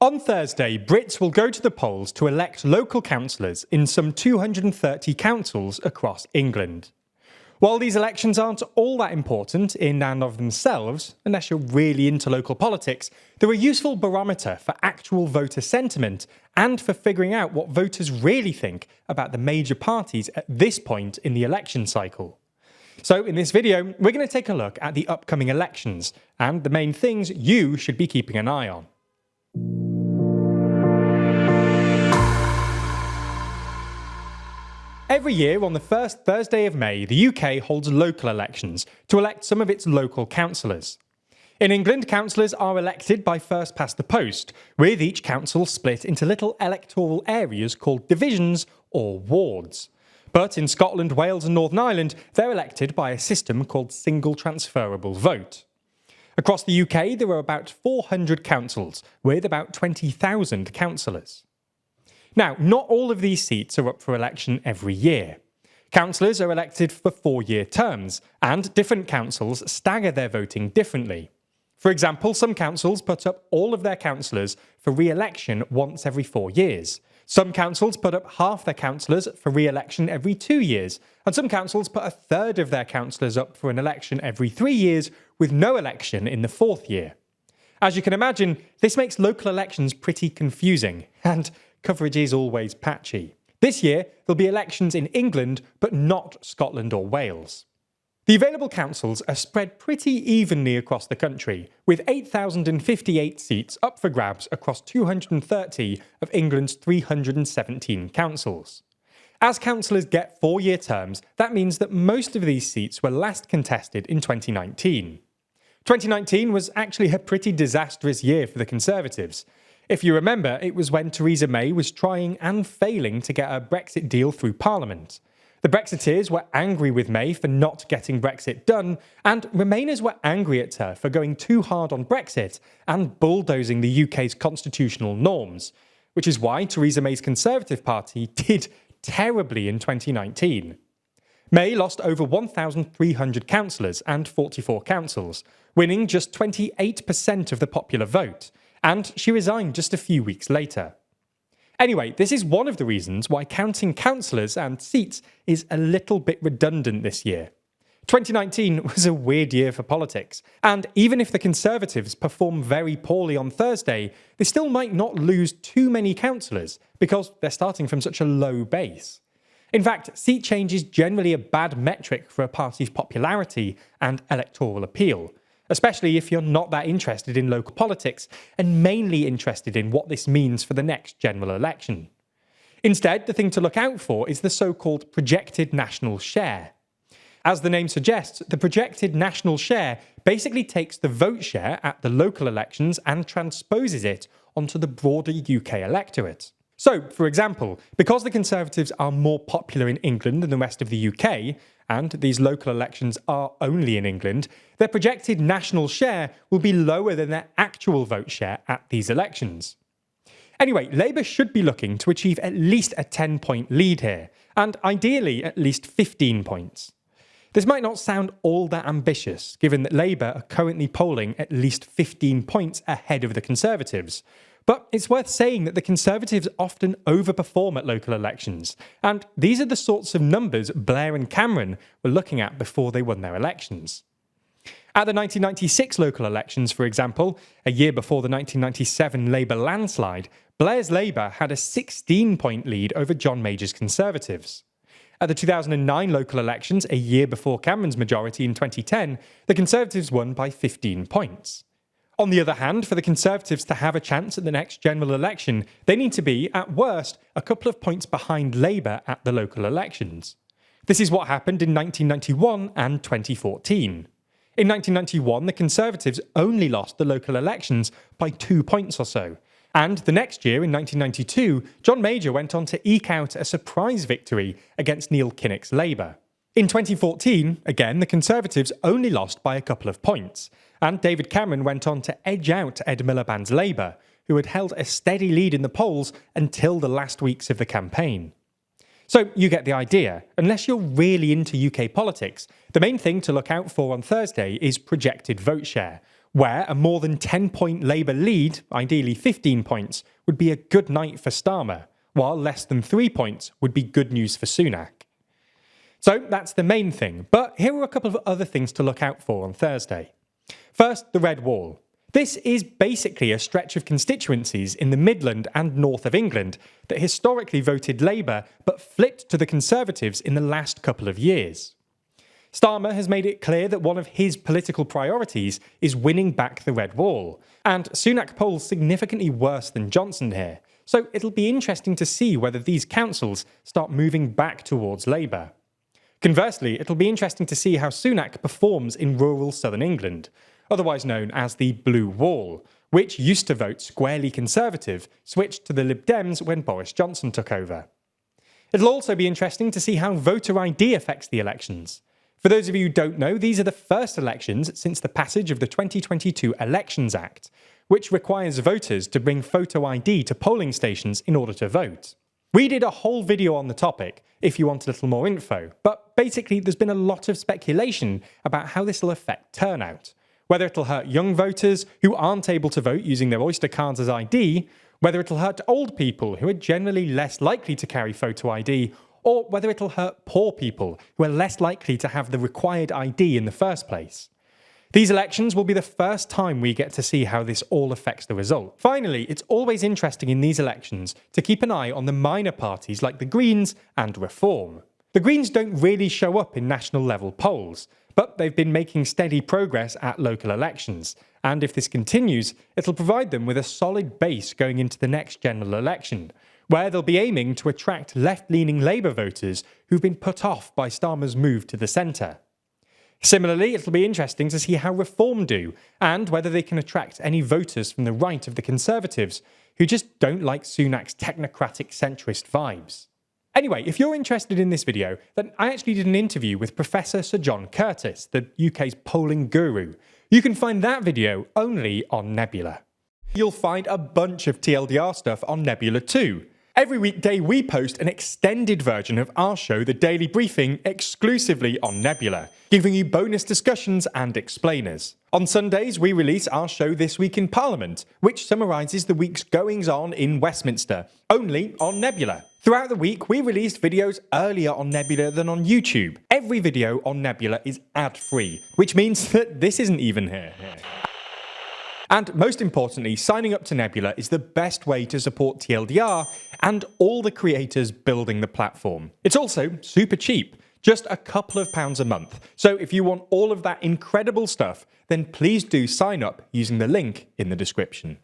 On Thursday, Brits will go to the polls to elect local councillors in some 230 councils across England. While these elections aren't all that important in and of themselves, unless you're really into local politics, they're a useful barometer for actual voter sentiment and for figuring out what voters really think about the major parties at this point in the election cycle. So in this video, we're going to take a look at the upcoming elections and the main things you should be keeping an eye on. Every year on the first Thursday of May, the UK holds local elections to elect some of its local councillors. In England, councillors are elected by first past the post, with each council split into little electoral areas called divisions or wards. But in Scotland, Wales and Northern Ireland, they're elected by a system called single transferable vote. Across the UK, there are about 400 councils, with about 20,000 councillors. Now, not all of these seats are up for election every year. Councillors are elected for 4-year terms, and different councils stagger their voting differently. For example, some councils put up all of their councillors for re-election once every 4 years. Some councils put up half their councillors for re-election every 2 years, and some councils put a third of their councillors up for an election every 3 years, with no election in the 4th year. As you can imagine, this makes local elections pretty confusing, and coverage is always patchy. This year, there'll be elections in England, but not Scotland or Wales. The available councils are spread pretty evenly across the country, with 8,058 seats up for grabs across 230 of England's 317 councils. As councillors get 4-year terms, that means that most of these seats were last contested in 2019. 2019 was actually a pretty disastrous year for the Conservatives. If you remember, it was when Theresa May was trying and failing to get a Brexit deal through Parliament. The Brexiteers were angry with May for not getting Brexit done, and Remainers were angry at her for going too hard on Brexit and bulldozing the UK's constitutional norms, which is why Theresa May's Conservative Party did terribly in 2019. May lost over 1,300 councillors and 44 councils, winning just 28% of the popular vote, and she resigned just a few weeks later. Anyway, this is one of the reasons why counting councillors and seats is a little bit redundant this year. 2019 was a weird year for politics, and even if the Conservatives perform very poorly on Thursday, they still might not lose too many councillors because they're starting from such a low base. In fact, seat change is generally a bad metric for a party's popularity and electoral appeal, especially if you're not that interested in local politics and mainly interested in what this means for the next general election. Instead, the thing to look out for is the so-called projected national share. As the name suggests, the projected national share basically takes the vote share at the local elections and transposes it onto the broader UK electorate. So, for example, because the Conservatives are more popular in England than the rest of the UK, and these local elections are only in England, their projected national share will be lower than their actual vote share at these elections. Anyway, Labour should be looking to achieve at least a 10-point lead here, and ideally at least 15 points. This might not sound all that ambitious, given that Labour are currently polling at least 15 points ahead of the Conservatives. But it's worth saying that the Conservatives often overperform at local elections, and these are the sorts of numbers Blair and Cameron were looking at before they won their elections. At the 1996 local elections, for example, a year before the 1997 Labour landslide, Blair's Labour had a 16-point lead over John Major's Conservatives. At the 2009 local elections, a year before Cameron's majority in 2010, the Conservatives won by 15 points. On the other hand, for the Conservatives to have a chance at the next general election, they need to be, at worst, a couple of points behind Labour at the local elections. This is what happened in 1991 and 2014. In 1991, the Conservatives only lost the local elections by 2 points or so. And the next year, in 1992, John Major went on to eke out a surprise victory against Neil Kinnock's Labour. In 2014, again, the Conservatives only lost by a couple of points, and David Cameron went on to edge out Ed Miliband's Labour, who had held a steady lead in the polls until the last weeks of the campaign. So you get the idea. Unless you're really into UK politics, the main thing to look out for on Thursday is projected vote share, where a more than 10-point Labour lead, ideally 15 points, would be a good night for Starmer, while less than 3 points would be good news for Sunak. So that's the main thing, but here are a couple of other things to look out for on Thursday. First, the Red Wall. This is basically a stretch of constituencies in the Midland and north of England that historically voted Labour but flipped to the Conservatives in the last couple of years. Starmer has made it clear that one of his political priorities is winning back the Red Wall, and Sunak polls significantly worse than Johnson here, so it'll be interesting to see whether these councils start moving back towards Labour. Conversely, it'll be interesting to see how Sunak performs in rural southern England, otherwise known as the Blue Wall, which used to vote squarely Conservative, switched to the Lib Dems when Boris Johnson took over. It'll also be interesting to see how voter ID affects the elections. For those of you who don't know, these are the first elections since the passage of the 2022 Elections Act, which requires voters to bring photo ID to polling stations in order to vote. We did a whole video on the topic if you want a little more info, but basically there's been a lot of speculation about how this will affect turnout. Whether it'll hurt young voters who aren't able to vote using their Oyster cards as ID, whether it'll hurt old people who are generally less likely to carry photo ID, or whether it'll hurt poor people who are less likely to have the required ID in the first place. These elections will be the first time we get to see how this all affects the result. Finally, it's always interesting in these elections to keep an eye on the minor parties like the Greens and Reform. The Greens don't really show up in national level polls, but they've been making steady progress at local elections, and if this continues, it'll provide them with a solid base going into the next general election, where they'll be aiming to attract left-leaning Labour voters who've been put off by Starmer's move to the centre. Similarly, it'll be interesting to see how Reform do, and whether they can attract any voters from the right of the Conservatives who just don't like Sunak's technocratic centrist vibes. Anyway, if you're interested in this video, then I actually did an interview with Professor Sir John Curtis, the UK's polling guru. You can find that video only on Nebula. You'll find a bunch of TLDR stuff on Nebula too. Every weekday we post an extended version of our show, The Daily Briefing, exclusively on Nebula, giving you bonus discussions and explainers. On Sundays we release our show This Week in Parliament, which summarises the week's goings-on in Westminster, only on Nebula. Throughout the week we released videos earlier on Nebula than on YouTube. Every video on Nebula is ad-free, which means that this isn't even here. And most importantly, signing up to Nebula is the best way to support TLDR and all the creators building the platform. It's also super cheap, just a couple of pounds a month. So if you want all of that incredible stuff, then please do sign up using the link in the description.